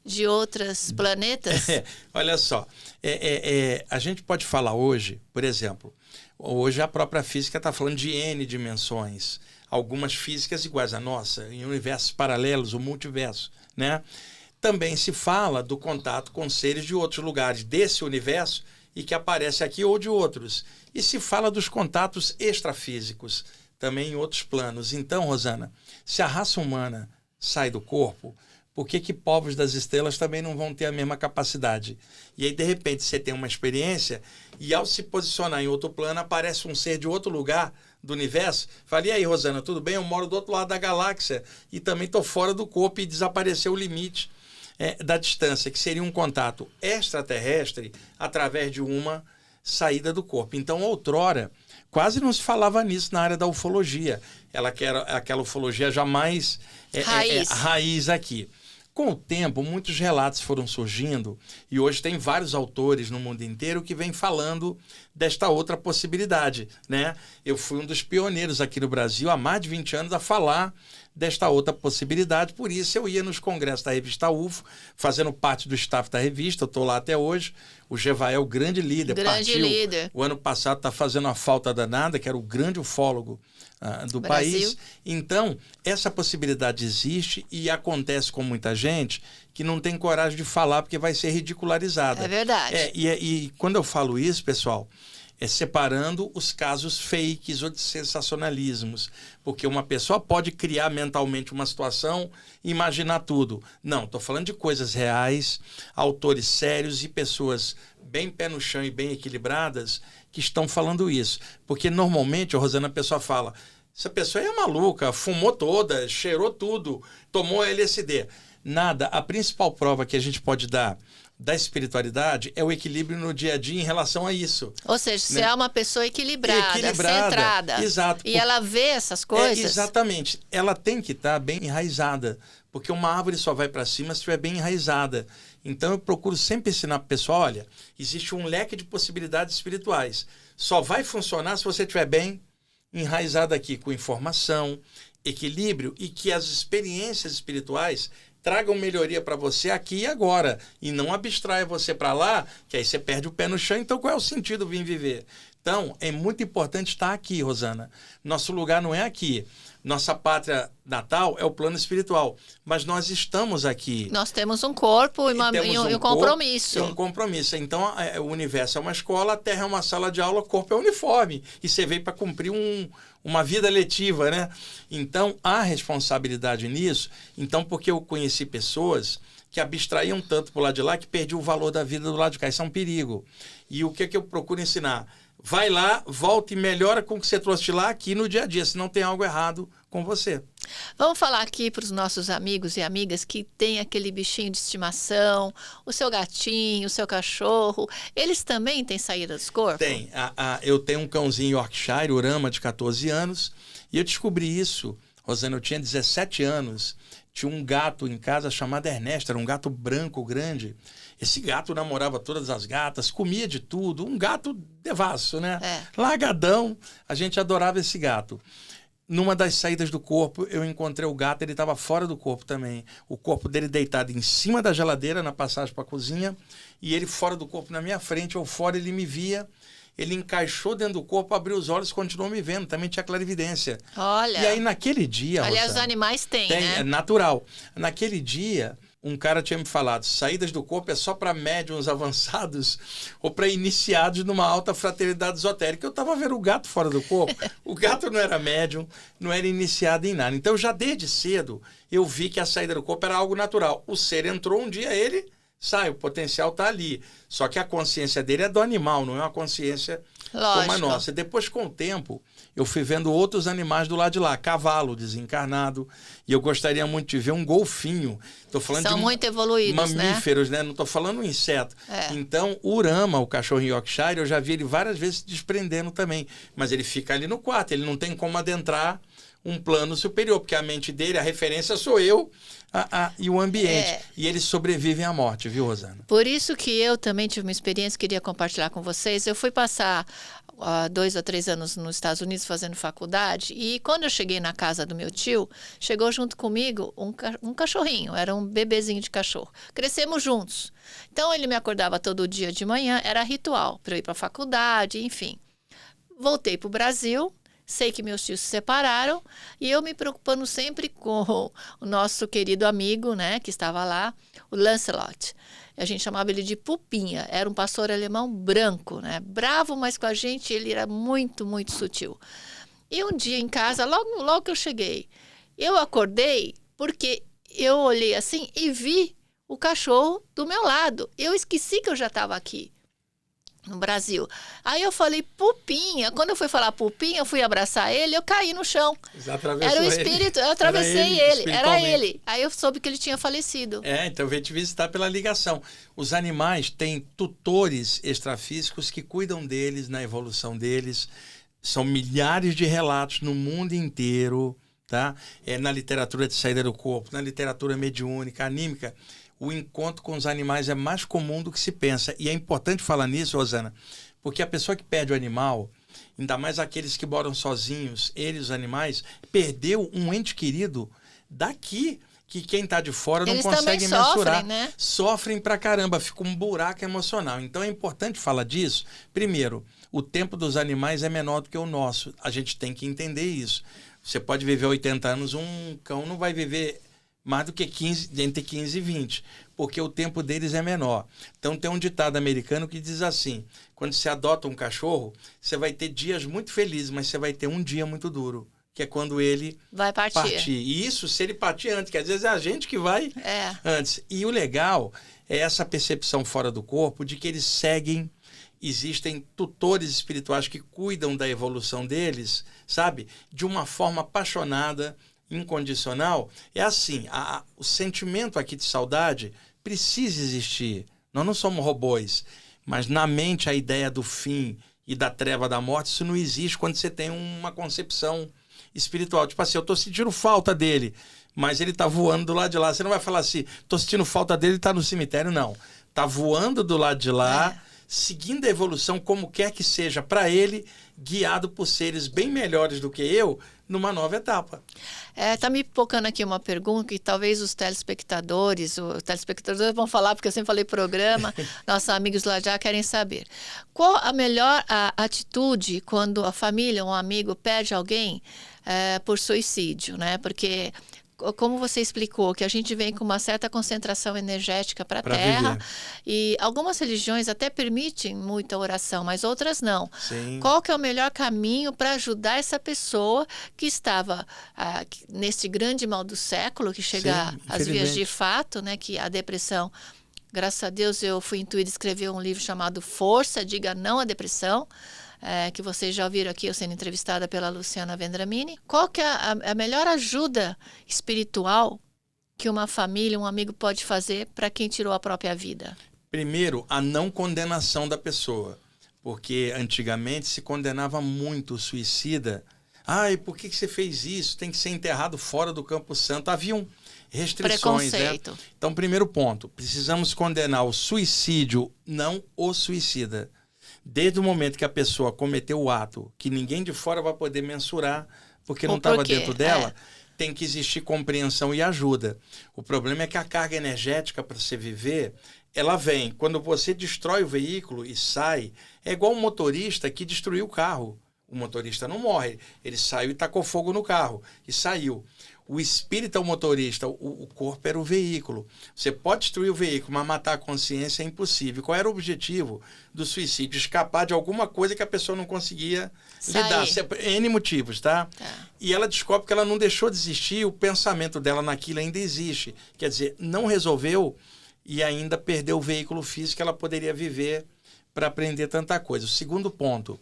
de outros planetas. Olha só, a gente pode falar hoje, por exemplo, hoje a própria física está falando de N dimensões, algumas físicas iguais à nossa, em universos paralelos, o multiverso, né? Também se fala do contato com seres de outros lugares desse universo e que aparece aqui ou de outros. E se fala dos contatos extrafísicos, também em outros planos. Então, Rosana, se a raça humana sai do corpo, por que povos das estrelas também não vão ter a mesma capacidade? E aí, de repente, você tem uma experiência e, ao se posicionar em outro plano, aparece um ser de outro lugar do universo. Fala, e aí, Rosana, tudo bem? Eu moro do outro lado da galáxia e também estou fora do corpo e desapareceu o limite da distância, que seria um contato extraterrestre através de uma saída do corpo. Então, outrora, quase não se falava nisso na área da ufologia. Ela quer aquela ufologia jamais raiz aqui. Com o tempo, muitos relatos foram surgindo e hoje tem vários autores no mundo inteiro que vêm falando desta outra possibilidade, né? Eu fui um dos pioneiros aqui no Brasil há mais de 20 anos a falar desta outra possibilidade, por isso eu ia nos congressos da revista UFO, fazendo parte do staff da revista, eu estou lá até hoje, o Gevael, grande líder, o ano passado está fazendo uma falta danada, que era o grande ufólogo do país. Então, essa possibilidade existe e acontece com muita gente que não tem coragem de falar porque vai ser ridicularizada. É verdade. E quando eu falo isso, pessoal, separando os casos fakes ou de sensacionalismos, porque uma pessoa pode criar mentalmente uma situação e imaginar tudo. Não, estou falando de coisas reais, autores sérios e pessoas bem pé no chão e bem equilibradas que estão falando isso. Porque normalmente, Rosana, a pessoa fala, essa pessoa é maluca, fumou toda, cheirou tudo, tomou LSD. Nada, a principal prova que a gente pode dar da espiritualidade é o equilíbrio no dia a dia em relação a isso. Ou seja, se é uma pessoa equilibrada, centrada, exato, e ela vê essas coisas... exatamente. Ela tem que estar bem enraizada, Porque uma árvore só vai para cima se estiver bem enraizada. Então eu procuro sempre ensinar para o pessoal, olha, existe um leque de possibilidades espirituais. Só vai funcionar se você estiver bem enraizado aqui, com informação, equilíbrio, e que as experiências espirituais tragam melhoria para você aqui e agora. E não abstraia você para lá, que aí você perde o pé no chão. Então qual é o sentido vir viver? Então é muito importante estar aqui, Rosana. Nosso lugar não é aqui. Nossa pátria natal é o plano espiritual, mas nós estamos aqui. Nós temos um corpo e um compromisso. Um compromisso. Então, o universo é uma escola, a Terra é uma sala de aula, o corpo é uniforme. E você veio para cumprir uma vida letiva, né? Então, há responsabilidade nisso. Então, porque eu conheci pessoas que abstraíam tanto para o lado de lá que perdiam o valor da vida do lado de cá. Isso é um perigo. E o que eu procuro ensinar? Vai lá, volta e melhora com o que você trouxe de lá aqui no dia a dia, senão tem algo errado com você. Vamos falar aqui para os nossos amigos e amigas que têm aquele bichinho de estimação, o seu gatinho, o seu cachorro. Eles também têm saída dos corpos? Tem. Eu tenho um cãozinho Yorkshire, Urama, de 14 anos, e eu descobri isso, Rosana, eu tinha 17 anos, tinha um gato em casa chamado Ernesto, era um gato branco grande. Esse gato namorava todas as gatas, comia de tudo, um gato devasso, né? Largadão, a gente adorava esse gato. Numa das saídas do corpo, eu encontrei o gato, ele estava fora do corpo também. O corpo dele deitado em cima da geladeira, na passagem para a cozinha, e ele fora do corpo na minha frente, ou fora ele me via. Ele encaixou dentro do corpo, abriu os olhos e continuou me vendo. Também tinha clarividência. Olha. E aí, naquele dia... Aliás, Rosana, os animais têm, né? É natural. Naquele dia, um cara tinha me falado, saídas do corpo é só para médiuns avançados ou para iniciados numa alta fraternidade esotérica. Eu estava vendo o gato fora do corpo. O gato não era médium, não era iniciado em nada. Então, já desde cedo, eu vi que a saída do corpo era algo natural. O ser entrou um dia, ele... sai, o potencial está ali. Só que a consciência dele é do animal, não é uma consciência como a nossa. Depois, com o tempo, eu fui vendo outros animais do lado de lá. Cavalo desencarnado. E eu gostaria muito de ver um golfinho. Tô falando São muito evoluídos, mamíferos, né? Não estou falando um inseto. Então, o Urama, o cachorro Yorkshire, eu já vi ele várias vezes se desprendendo também. Mas ele fica ali no quarto. Ele não tem como adentrar um plano superior, porque a mente dele, a referência sou eu e o ambiente. E eles sobrevivem à morte, viu, Rosana? Por isso que eu também tive uma experiência que queria compartilhar com vocês. Eu fui passar 2 a 3 anos nos Estados Unidos fazendo faculdade, e quando eu cheguei na casa do meu tio, chegou junto comigo um cachorrinho, era um bebezinho de cachorro. Crescemos juntos. Então ele me acordava todo dia de manhã, era ritual para eu ir para a faculdade, enfim. Voltei para o Brasil. Sei que meus tios se separaram e eu me preocupando sempre com o nosso querido amigo, né, que estava lá, o Lancelot. A gente chamava ele de Pupinha, era um pastor alemão branco, né, bravo, mas com a gente ele era muito, muito sutil. E um dia em casa, logo que eu cheguei, eu acordei porque eu olhei assim e vi o cachorro do meu lado. Eu esqueci que eu já estava aqui no Brasil. Aí eu falei, Pupinha. Quando eu fui falar Pupinha, eu fui abraçar ele, eu caí no chão. Era o espírito, eu atravessei ele, era ele. Aí eu soube que ele tinha falecido. Então eu veio te visitar pela ligação. Os animais têm tutores extrafísicos que cuidam deles na evolução deles. São milhares de relatos no mundo inteiro, tá? Na literatura de saída do corpo, na literatura mediúnica, anímica. O encontro com os animais é mais comum do que se pensa. E é importante falar nisso, Rosana, porque a pessoa que perde o animal, ainda mais aqueles que moram sozinhos, eles, os animais, perdeu um ente querido daqui, que quem está de fora não consegue mensurar. Sofrem, né? Sofrem pra caramba, fica um buraco emocional. Então é importante falar disso. Primeiro, o tempo dos animais é menor do que o nosso. A gente tem que entender isso. Você pode viver 80 anos, um cão não vai viver mais do que entre 15 e 20, porque o tempo deles é menor. Então tem um ditado americano que diz assim, quando você adota um cachorro, você vai ter dias muito felizes, mas você vai ter um dia muito duro, que é quando ele vai partir. E isso se ele partir antes, que às vezes é a gente que vai antes. E o legal é essa percepção fora do corpo de que eles seguem, existem tutores espirituais que cuidam da evolução deles, sabe? De uma forma apaixonada, incondicional. É assim, o sentimento aqui de saudade precisa existir. Nós não somos robôs, mas na mente a ideia do fim e da treva da morte, isso não existe quando você tem uma concepção espiritual. Tipo assim, eu tô sentindo falta dele, mas ele tá voando do lado de lá. Você não vai falar assim, tô sentindo falta dele, ele tá no cemitério, não. Tá voando do lado de lá, seguindo a evolução como quer que seja para ele, guiado por seres bem melhores do que eu, numa nova etapa. Tá me pipocando aqui uma pergunta que talvez os telespectadores vão falar, porque eu sempre falei programa, nossos amigos lá já querem saber. Qual a melhor atitude quando a família, um amigo, perde alguém por suicídio, né? Porque, como você explicou, que a gente vem com uma certa concentração energética para a Terra, viver. E algumas religiões até permitem muita oração, mas outras não. Sim. Qual que é o melhor caminho para ajudar essa pessoa que estava nesse grande mal do século, que chega às vias de fato, né, que a depressão, graças a Deus eu fui intuída a escrever um livro chamado Força, Diga Não à Depressão, que vocês já ouviram aqui, eu sendo entrevistada pela Luciana Vendramini. Qual que é a melhor ajuda espiritual que uma família, um amigo pode fazer para quem tirou a própria vida? Primeiro, a não condenação da pessoa. Porque antigamente se condenava muito o suicida. E por que você fez isso? Tem que ser enterrado fora do Campo Santo. Haviam restrições, né? Então, primeiro ponto, precisamos condenar o suicídio, não o suicida. Desde o momento que a pessoa cometeu o ato, que ninguém de fora vai poder mensurar, porque não estava dentro dela, tem que existir compreensão e ajuda. O problema é que a carga energética para você viver, ela vem. Quando você destrói o veículo e sai, é igual um motorista que destruiu o carro. O motorista não morre, ele saiu e tacou fogo no carro e saiu. O espírito é o motorista, o corpo era o veículo. Você pode destruir o veículo, mas matar a consciência é impossível. Qual era o objetivo do suicídio? Escapar de alguma coisa que a pessoa não conseguia lidar. N motivos, tá? E ela descobre que ela não deixou de existir, o pensamento dela naquilo ainda existe. Quer dizer, não resolveu e ainda perdeu o veículo físico que ela poderia viver para aprender tanta coisa. O segundo ponto,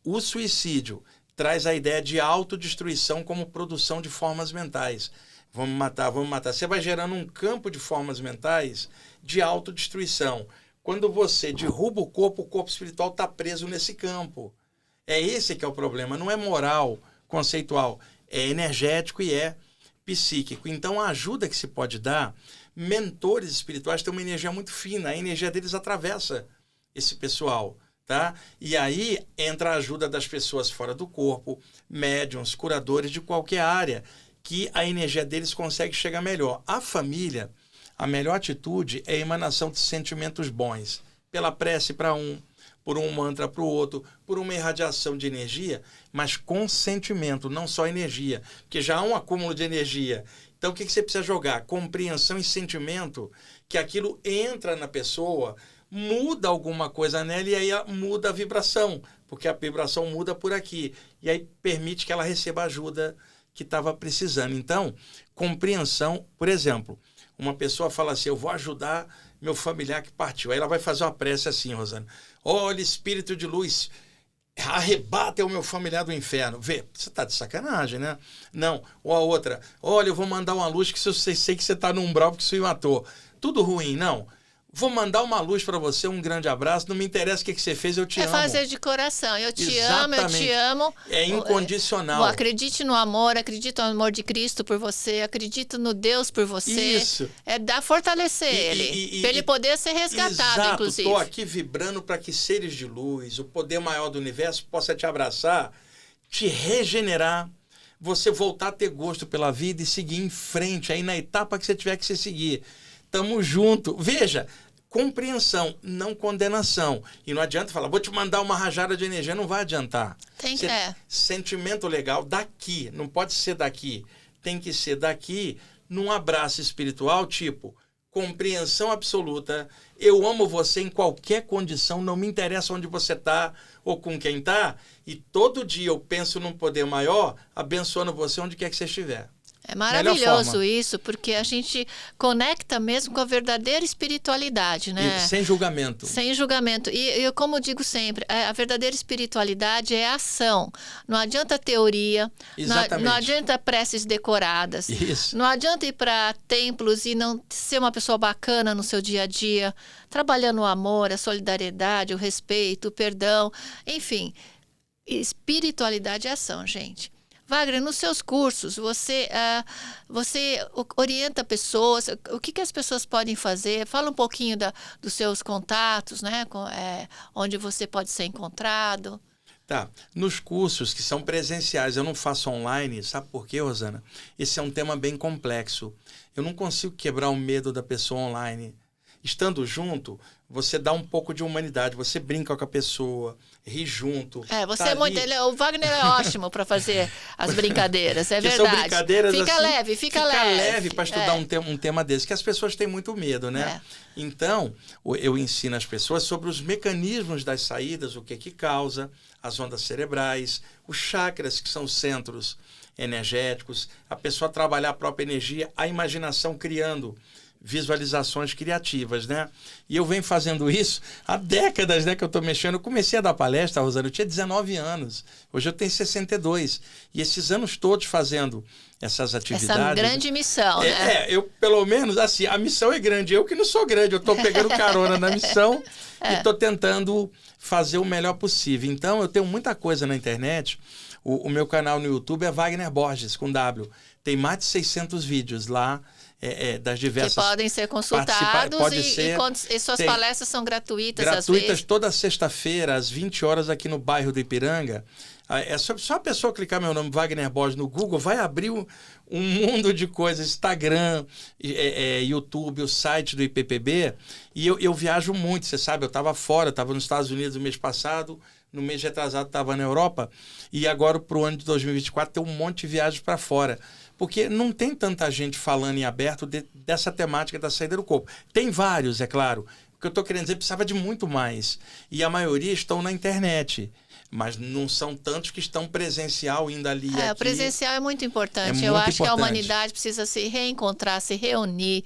o suicídio traz a ideia de autodestruição como produção de formas mentais. Vamos matar, vamos matar. Você vai gerando um campo de formas mentais de autodestruição. Quando você derruba o corpo espiritual está preso nesse campo. É esse que é o problema. Não é moral, conceitual. É energético e é psíquico. Então, a ajuda que se pode dar, mentores espirituais têm uma energia muito fina. A energia deles atravessa esse pessoal. Tá? E aí entra a ajuda das pessoas fora do corpo, médiuns, curadores de qualquer área, que a energia deles consegue chegar melhor. A família, a melhor atitude é a emanação de sentimentos bons. Pela prece para um, por um mantra para o outro, por uma irradiação de energia, mas com sentimento, não só energia, porque já há um acúmulo de energia. Então o que você precisa jogar? Compreensão e sentimento, que aquilo entra na pessoa, muda alguma coisa nela e aí muda a vibração, porque a vibração muda por aqui. E aí permite que ela receba a ajuda que estava precisando. Então, compreensão, por exemplo, uma pessoa fala assim, eu vou ajudar meu familiar que partiu. Aí ela vai fazer uma prece assim, Rosana. Olha, espírito de luz, arrebata o meu familiar do inferno. Vê, você está de sacanagem, né? Não. Ou a outra, olha, eu vou mandar uma luz que eu sei que você está no umbral porque você matou. Tudo ruim, não. Vou mandar uma luz para você, um grande abraço. Não me interessa o que você fez, eu te amo. É fazer de coração. Eu te amo. É incondicional. Acredite no amor, acredito no amor de Cristo por você, acredito no Deus por você. Isso. É fortalecer ele, para ele poder ser resgatado, inclusive. Estou aqui vibrando para que seres de luz, o poder maior do universo, possa te abraçar, te regenerar, você voltar a ter gosto pela vida e seguir em frente, aí na etapa que você tiver que se seguir. Tamo junto. Veja, compreensão, não condenação. E não adianta falar, vou te mandar uma rajada de energia, não vai adiantar. Tem que sentimento legal daqui, não pode ser daqui. Tem que ser daqui num abraço espiritual, tipo, compreensão absoluta, eu amo você em qualquer condição, não me interessa onde você está ou com quem está, e todo dia eu penso num poder maior, abençoando você onde quer que você estiver. É maravilhoso isso, porque a gente conecta mesmo com a verdadeira espiritualidade, né? E sem julgamento. Sem julgamento. E eu, como digo sempre, a verdadeira espiritualidade é ação. Não adianta teoria, não adianta preces decoradas. Isso. Não adianta ir para templos e não ser uma pessoa bacana no seu dia a dia, trabalhando o amor, a solidariedade, o respeito, o perdão, enfim. Espiritualidade é ação, gente. Wagner, nos seus cursos, você orienta pessoas, o que as pessoas podem fazer? Fala um pouquinho dos seus contatos, né? Onde você pode ser encontrado. Tá. Nos cursos que são presenciais, eu não faço online, sabe por quê, Rosana? Esse é um tema bem complexo. Eu não consigo quebrar o medo da pessoa online. Estando junto, você dá um pouco de humanidade, você brinca com a pessoa, ri junto. Você tá o Wagner é ótimo para fazer as brincadeiras, é verdade. São brincadeiras fica assim, leve, fica leve para estudar um tema desse, que as pessoas têm muito medo, né? Então, eu ensino as pessoas sobre os mecanismos das saídas, o que causa, as ondas cerebrais, os chakras, que são os centros energéticos, a pessoa trabalhar a própria energia, a imaginação criando visualizações criativas, né? E eu venho fazendo isso há décadas, né, que eu estou mexendo. Eu comecei a dar palestra, Rosana, eu tinha 19 anos. Hoje eu tenho 62. E esses anos todos fazendo essas atividades... Essa grande missão, né? Eu, pelo menos, assim, a missão é grande. Eu que não sou grande, eu estou pegando carona na missão e estou tentando fazer o melhor possível. Então, eu tenho muita coisa na internet. O meu canal no YouTube é Wagner Borges, com W. Tem mais de 600 vídeos lá, das diversas... Que podem ser consultados e suas palestras são gratuitas às vezes. Toda sexta-feira, às 20 horas, aqui no bairro do Ipiranga. Só a pessoa clicar meu nome, Wagner Borges, no Google, vai abrir um mundo de coisas, Instagram, YouTube, o site do IPPB. E eu viajo muito, você sabe, eu estava fora, estava nos Estados Unidos no mês passado, no mês retrasado estava na Europa, e agora para o ano de 2024 tem um monte de viagens para fora. Porque não tem tanta gente falando em aberto dessa temática da saída do corpo. Tem vários, é claro. O que eu estou querendo dizer, precisava de muito mais. E a maioria estão na internet. Mas não são tantos que estão presencial ainda ali. O presencial é muito importante. Eu acho que a humanidade precisa se reencontrar, se reunir.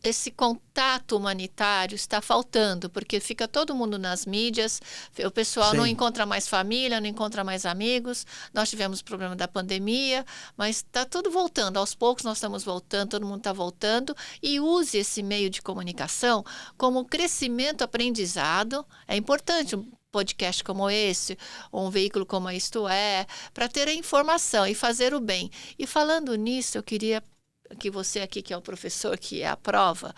Esse contato humanitário está faltando, porque fica todo mundo nas mídias, o pessoal não encontra mais família, não encontra mais amigos. Nós tivemos o problema da pandemia, mas está tudo voltando. Aos poucos nós estamos voltando, todo mundo está voltando. E use esse meio de comunicação como crescimento, aprendizado. É importante podcast como esse, ou um veículo como Isto É, para ter a informação e fazer o bem. E falando nisso, eu queria que você aqui, que é o professor, que é a prova,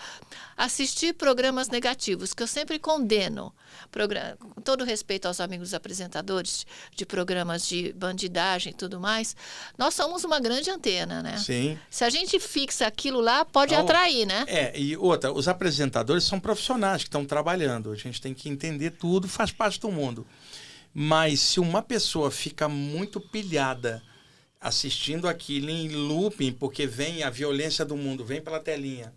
assistir programas negativos, que eu sempre condeno. Com todo respeito aos amigos apresentadores de programas de bandidagem e tudo mais, nós somos uma grande antena, né? Sim. Se a gente fixa aquilo lá, pode atrair, né? E outra, os apresentadores são profissionais que estão trabalhando. A gente tem que entender tudo, faz parte do mundo. Mas se uma pessoa fica muito pilhada assistindo aquilo em looping, porque vem a violência do mundo, vem pela telinha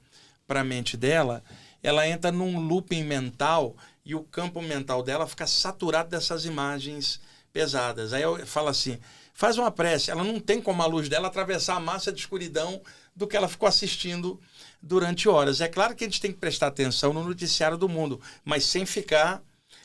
para a mente dela, ela entra num looping mental e o campo mental dela fica saturado dessas imagens pesadas. Aí eu falo assim, faz uma prece, ela não tem como a luz dela atravessar a massa de escuridão do que ela ficou assistindo durante horas. É claro que a gente tem que prestar atenção no noticiário do mundo, mas sem ficar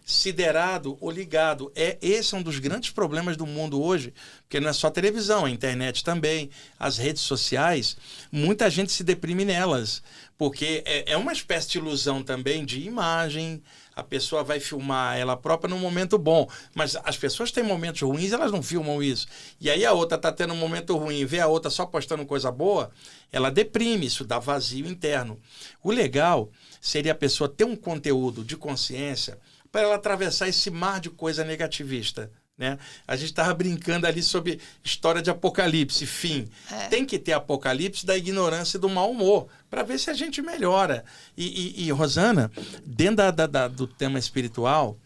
siderado ou ligado. Esse é um dos grandes problemas do mundo hoje, porque não é só televisão, a internet também, as redes sociais, muita gente se deprime nelas, porque é uma espécie de ilusão também de imagem, a pessoa vai filmar ela própria num momento bom, mas as pessoas têm momentos ruins, elas não filmam isso. E aí a outra está tendo um momento ruim e vê a outra só postando coisa boa, ela deprime, isso dá vazio interno. O legal seria a pessoa ter um conteúdo de consciência para ela atravessar esse mar de coisa negativista, né? A gente estava brincando ali sobre história de apocalipse, fim. Tem que ter apocalipse da ignorância e do mau humor, para ver se a gente melhora. E Rosana, dentro do tema espiritual,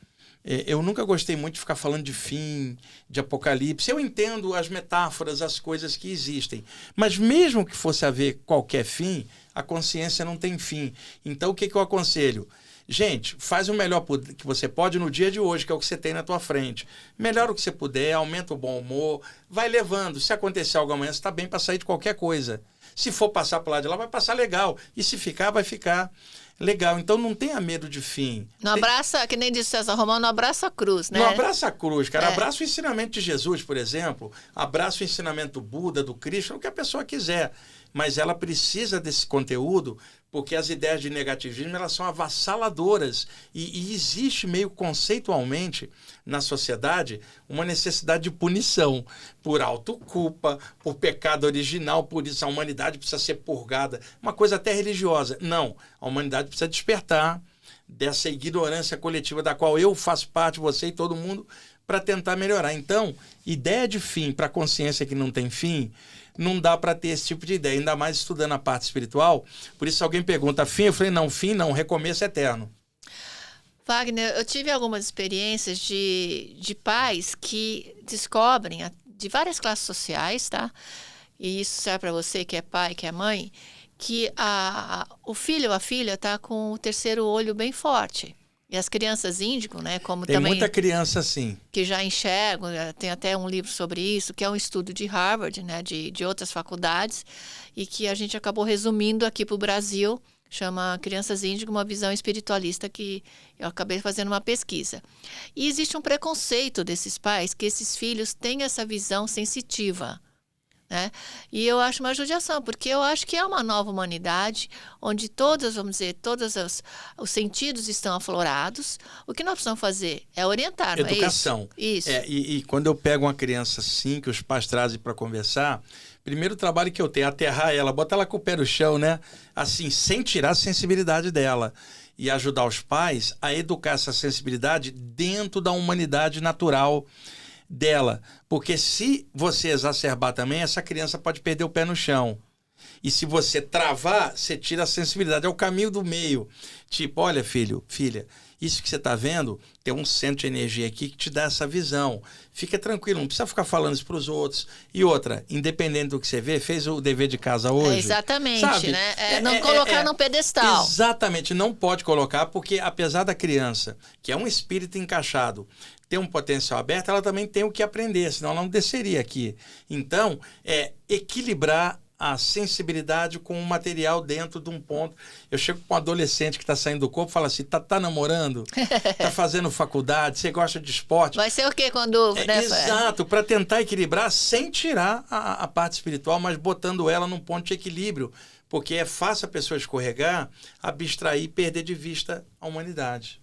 eu nunca gostei muito de ficar falando de fim, de apocalipse. Eu entendo as metáforas, as coisas que existem, mas mesmo que fosse haver qualquer fim, a consciência não tem fim. Então, o que eu aconselho? Gente, faz o melhor que você pode no dia de hoje, que é o que você tem na tua frente. Melhora o que você puder, aumenta o bom humor, vai levando. Se acontecer algo amanhã, você está bem para sair de qualquer coisa. Se for passar para lá de lá, vai passar legal. E se ficar, vai ficar legal. Então não tenha medo de fim. Não abraça, que nem disse César Romano, não abraça a cruz, né? Não abraça a cruz, cara. Abraça o ensinamento de Jesus, por exemplo. Abraça o ensinamento do Buda, do Cristo, o que a pessoa quiser. Mas ela precisa desse conteúdo porque as ideias de negativismo elas são avassaladoras e existe meio conceitualmente na sociedade uma necessidade de punição por autoculpa, por pecado original, por isso a humanidade precisa ser purgada, uma coisa até religiosa. Não, a humanidade precisa despertar dessa ignorância coletiva da qual eu faço parte, você e todo mundo, para tentar melhorar. Então, ideia de fim para consciência que não tem fim, não dá para ter esse tipo de ideia, ainda mais estudando a parte espiritual. Por isso, se alguém pergunta fim, eu falei, não, fim não, recomeço eterno. Wagner, eu tive algumas experiências de pais que descobrem, de várias classes sociais, tá? E isso serve para você que é pai, que é mãe, que o filho ou a filha está com o terceiro olho bem forte. E as crianças índigo, né, como tem também... Tem muita criança assim. Que já enxergam, tem até um livro sobre isso, que é um estudo de Harvard, né, de outras faculdades, e que a gente acabou resumindo aqui para o Brasil, chama Crianças Índigo, uma visão espiritualista, que eu acabei fazendo uma pesquisa. E existe um preconceito desses pais, que esses filhos têm essa visão sensitiva, né? E eu acho uma judiação, porque eu acho que é uma nova humanidade, onde todas, vamos dizer, os sentidos estão aflorados. O que nós precisamos fazer é orientar, não é isso? Educação. Isso. E quando eu pego uma criança assim, que os pais trazem para conversar, primeiro trabalho que eu tenho é aterrar ela, botar ela com o pé no chão, né? Assim, sem tirar a sensibilidade dela. E ajudar os pais a educar essa sensibilidade dentro da humanidade natural dela, porque se você exacerbar também, essa criança pode perder o pé no chão. E se você travar, você tira a sensibilidade. É o caminho do meio. Tipo, olha, filho, filha, isso que você está vendo, tem um centro de energia aqui que te dá essa visão. Fica tranquilo, não precisa ficar falando isso para os outros. E outra, independente do que você vê, fez o dever de casa hoje. Exatamente, sabe? né? Não colocar num pedestal. Exatamente, não pode colocar, porque apesar da criança, que é um espírito encaixado, ter um potencial aberto, ela também tem o que aprender, senão ela não desceria aqui. Então, equilibrar a sensibilidade com o material dentro de um ponto. Eu chego com um adolescente que está saindo do corpo e falo assim, tá namorando? Tá fazendo faculdade? Você gosta de esporte? Vai ser o quê quando... Exato, para tentar equilibrar sem tirar a parte espiritual, mas botando ela num ponto de equilíbrio. Porque é fácil a pessoa escorregar, abstrair e perder de vista a humanidade.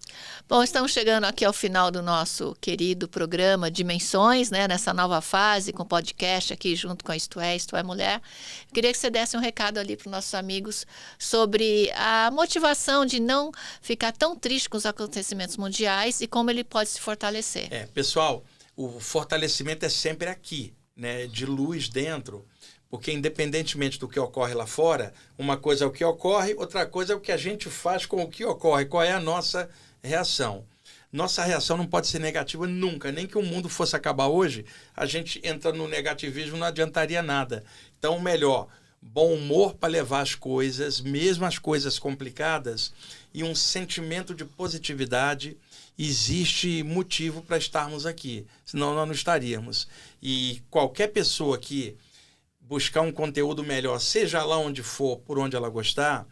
Bom, estamos chegando aqui ao final do nosso querido programa Dimensões, né? Nessa nova fase, com podcast aqui junto com a Isto é Mulher. Eu queria que você desse um recado ali para os nossos amigos sobre a motivação de não ficar tão triste com os acontecimentos mundiais e como ele pode se fortalecer. Pessoal, o fortalecimento é sempre aqui, né? De luz dentro. Porque independentemente do que ocorre lá fora, uma coisa é o que ocorre, outra coisa é o que a gente faz com o que ocorre, qual é a nossa reação. Nossa reação não pode ser negativa nunca, nem que o mundo fosse acabar hoje, a gente entra no negativismo, não adiantaria nada. Então, melhor, bom humor para levar as coisas, mesmo as coisas complicadas, e um sentimento de positividade. Existe motivo para estarmos aqui, senão nós não estaríamos. E qualquer pessoa que buscar um conteúdo melhor, seja lá onde for, por onde ela gostar,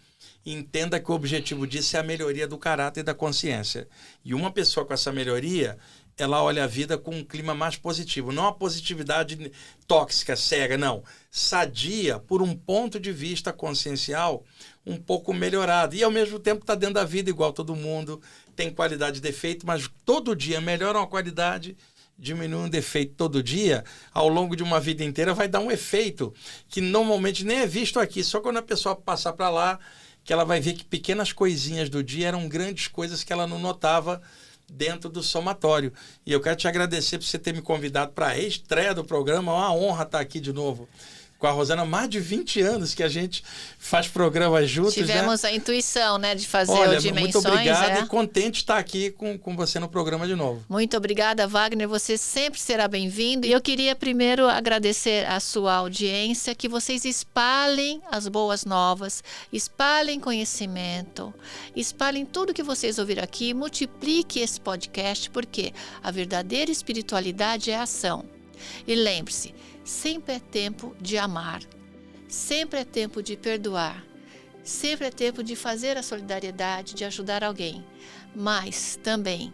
entenda que o objetivo disso é a melhoria do caráter e da consciência. E uma pessoa com essa melhoria, ela olha a vida com um clima mais positivo. Não a positividade tóxica, cega, não. Sadia por um ponto de vista consciencial um pouco melhorado. E ao mesmo tempo está dentro da vida igual todo mundo, tem qualidade e defeito, mas todo dia melhora uma qualidade, diminui um defeito todo dia, ao longo de uma vida inteira vai dar um efeito que normalmente nem é visto aqui, só quando a pessoa passar para lá que ela vai ver que pequenas coisinhas do dia eram grandes coisas que ela não notava dentro do somatório. E eu quero te agradecer por você ter me convidado para a estreia do programa, é uma honra estar aqui de novo com a Rosana, há mais de 20 anos que a gente faz programas juntos. Tivemos, né, a intuição, né, de fazer o Dimensões. Muito obrigado e contente de estar aqui com você no programa de novo. Muito obrigada, Wagner. Você sempre será bem-vindo. E eu queria primeiro agradecer a sua audiência, que vocês espalhem as boas novas, espalhem conhecimento, espalhem tudo que vocês ouviram aqui, multiplique esse podcast, porque a verdadeira espiritualidade é ação. E lembre-se, sempre é tempo de amar, sempre é tempo de perdoar, sempre é tempo de fazer a solidariedade, de ajudar alguém. Mas também,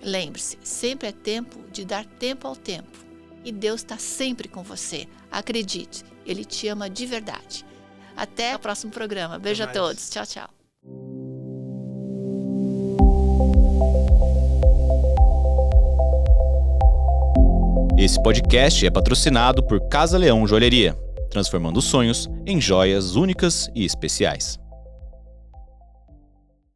lembre-se, sempre é tempo de dar tempo ao tempo. E Deus está sempre com você. Acredite, Ele te ama de verdade. Até o próximo programa. Beijo a todos. Tchau, tchau. Esse podcast é patrocinado por Casa Leão Joalheria, transformando sonhos em joias únicas e especiais.